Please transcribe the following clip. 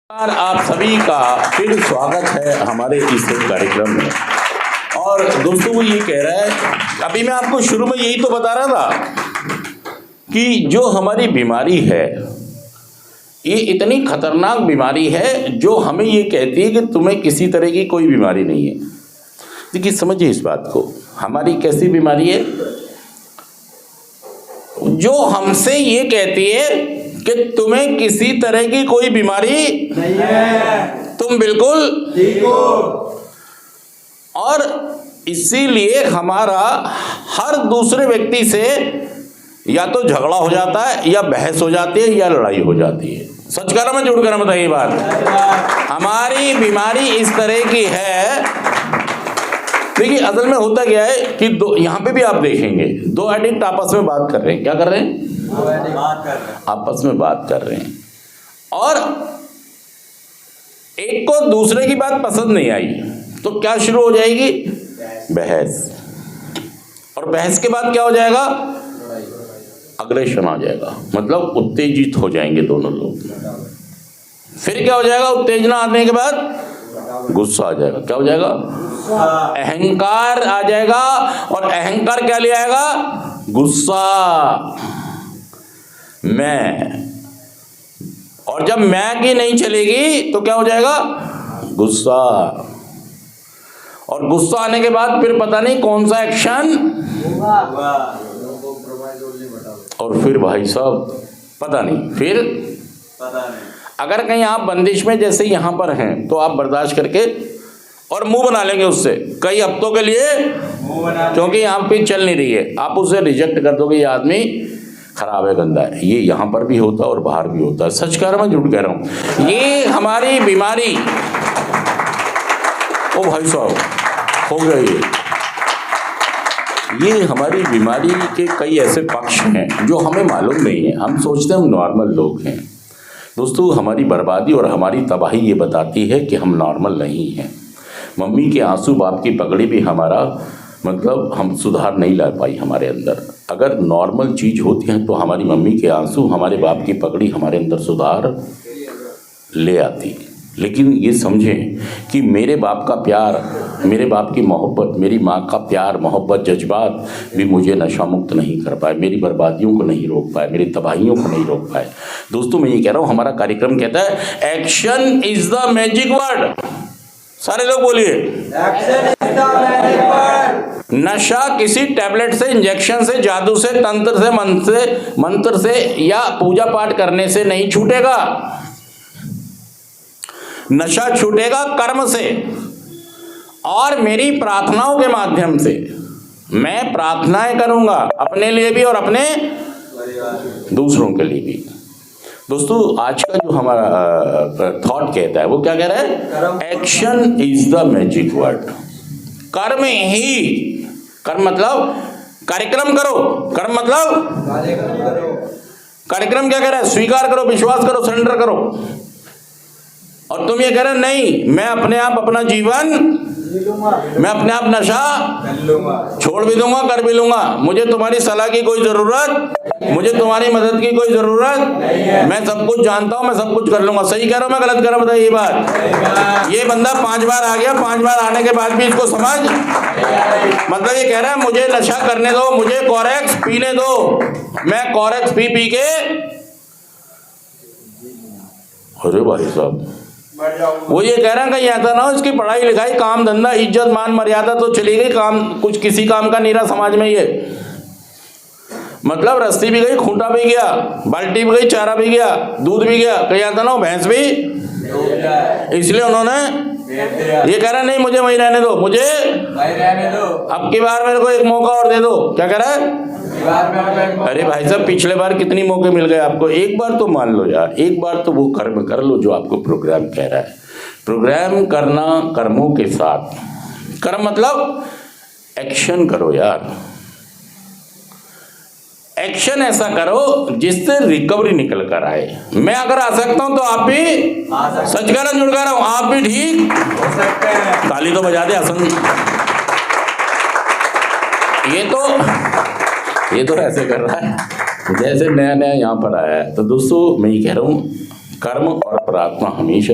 नमस्कार, आप सभी का फिर स्वागत है हमारे इस कार्यक्रम में। और दोस्तों वो ये कह रहा है, अभी मैं आपको शुरू में यही तो बता रहा था कि जो हमारी बीमारी है ये इतनी खतरनाक बीमारी है जो हमें ये कहती है कि तुम्हें किसी तरह की कोई बीमारी नहीं है। देखिए समझिए इस बात को, हमारी कैसी बीमारी है जो हमसे ये कहती है कि तुम्हें किसी तरह की कोई बीमारी नहीं है, तुम बिल्कुल ठीक हो। और इसीलिए हमारा हर दूसरे व्यक्ति से या तो झगड़ा हो जाता है या बहस हो जाती है या लड़ाई हो जाती है। सच कह रहा मैं झूठ कह रहा बताइए बात। हमारी बीमारी इस तरह की है। देखिए असल में होता क्या है कि यहाँ पे भी आप देखेंगे दो एडिक्ट आपस में बात कर रहे हैं। क्या कर रहे हैं? आपस में बात कर रहे हैं और एक को दूसरे की बात पसंद नहीं आई तो क्या शुरू हो जाएगी? बहस। और बहस के बाद क्या हो जाएगा? अग्रेशन आ जाएगा, मतलब उत्तेजित हो जाएंगे दोनों लोग। फिर क्या हो जाएगा? उत्तेजना आने के बाद गुस्सा आ जाएगा। क्या हो जाएगा? अहंकार आ जाएगा। और अहंकार क्या ले आएगा? गुस्सा। मैं। और जब मैं की नहीं चलेगी तो क्या हो जाएगा? गुस्सा। और गुस्सा आने के बाद फिर पता नहीं कौन सा एक्शन, और फिर भाई साहब पता नहीं, फिर अगर कहीं आप बंदिश में जैसे यहाँ पर हैं तो आप बर्दाश्त करके और मुंह बना लेंगे उससे कई हफ्तों के लिए, क्योंकि यहाँ पे चल नहीं रही है। आप उसे रिजेक्ट कर दोगे, ये आदमी खराब है, गंदा है। ये यहाँ पर भी होता है और बाहर भी होता है। सच कह रहा हूँ, मैं झूठ कह रहा हूँ। ये हमारी बीमारी, ओ भाई साहब हो गई। ये हमारी बीमारी के कई ऐसे पक्ष हैं जो हमें मालूम नहीं है। हम सोचते हैं हम नॉर्मल लोग हैं। दोस्तों हमारी बर्बादी और हमारी तबाही ये बताती है कि हम नॉर्मल नहीं हैं। मम्मी के आंसू, बाप की पगड़ी भी हमारा मतलब हम सुधार नहीं ला पाई हमारे अंदर। अगर नॉर्मल चीज़ होती है तो हमारी मम्मी के आंसू, हमारे बाप की पगड़ी हमारे अंदर सुधार ले आती। लेकिन ये समझें कि मेरे बाप का प्यार, मेरे बाप की मोहब्बत, मेरी माँ का प्यार, मोहब्बत, जज्बात भी मुझे नशा मुक्त नहीं कर पाए, मेरी बर्बादियों को नहीं रोक पाए, मेरी तबाहियों को नहीं रोक पाए। दोस्तों मैं ये कह रहा हूँ, हमारा कार्यक्रम कहता है action is the magic word. सारे लोग बोलिए, action is the magic word. नशा किसी टैबलेट से, इंजेक्शन से, जादू से, तंत्र से, मंत्र से या पूजा पाठ करने से नहीं छूटेगा। नशा छूटेगा कर्म से और मेरी प्रार्थनाओं के माध्यम से। मैं प्रार्थनाएं करूंगा अपने लिए भी और अपने दूसरों के लिए भी। दोस्तों आज का जो हमारा थॉट कहता है वो क्या कह रहा है? Action is the magic word. कर्म ही, कर्म मतलब कार्यक्रम करो, कर्म मतलब कार्यक्रम क्या कह रहा है? स्वीकार करो, विश्वास करो, सरेंडर करो। और तुम ये कह रहे नहीं, मैं अपने आप अपना जीवन, मैं अपने आप नशा छोड़ भी दूंगा, कर भी लूंगा, मुझे तुम्हारी सलाह की कोई जरूरत, मुझे तुम्हारी मदद की कोई जरूरत, मैं सब कुछ जानता हूं, मैं सब कुछ कर लूंगा। सही कह रहा हूं मैं गलत कह रहा हूं? बताइए ये बात। ये बंदा 5 बार आ गया, 5 बार आने के बाद भी इसको समझ, मतलब ये कह रहा है मुझे नशा करने दो, मुझे कोरेक्स पीने दो, मैं कोरेक्स पी पी के। अरे भाई साहब वो ये कह रहा है कहीं ऐसा ना हो इसकी पढ़ाई लिखाई, काम धंधा, इज्जत मान मर्यादा तो चली गई, काम कुछ किसी काम का नहीं रहा समाज में। ये मतलब रस्सी भी गई, खूंटा भी गया, बाल्टी भी गई, चारा भी गया, दूध भी गया, कहीं ऐसा ना हो भैंस भी। इसलिए उन्होंने ये कह रहा नहीं मुझे वहीं रहने दो, मुझे रहने दो, अब की बार मेरे को एक मौका और दे दो। क्या कह रहा है? अरे भाई साहब पिछले बार कितनी मौके मिल गए आपको, एक बार तो मान लो यार, एक बार तो वो कर्म कर लो जो आपको प्रोग्राम कह रहा है। प्रोग्राम करना कर्मों के साथ, कर्म मतलब एक्शन करो यार। एक्शन ऐसा करो जिससे रिकवरी निकल कर आए। मैं अगर आ सकता हूं तो आप भी, सच कह रहा जुड़ रहा हूं, आप भी ठीक हो सकते हैं। ताली तो बजा दे हसन। ये तो ऐसे कर रहा है जैसे नया नया यहाँ पर आया है। तो दोस्तों मैं ये कह रहा हूँ कर्म और प्रार्थना हमेशा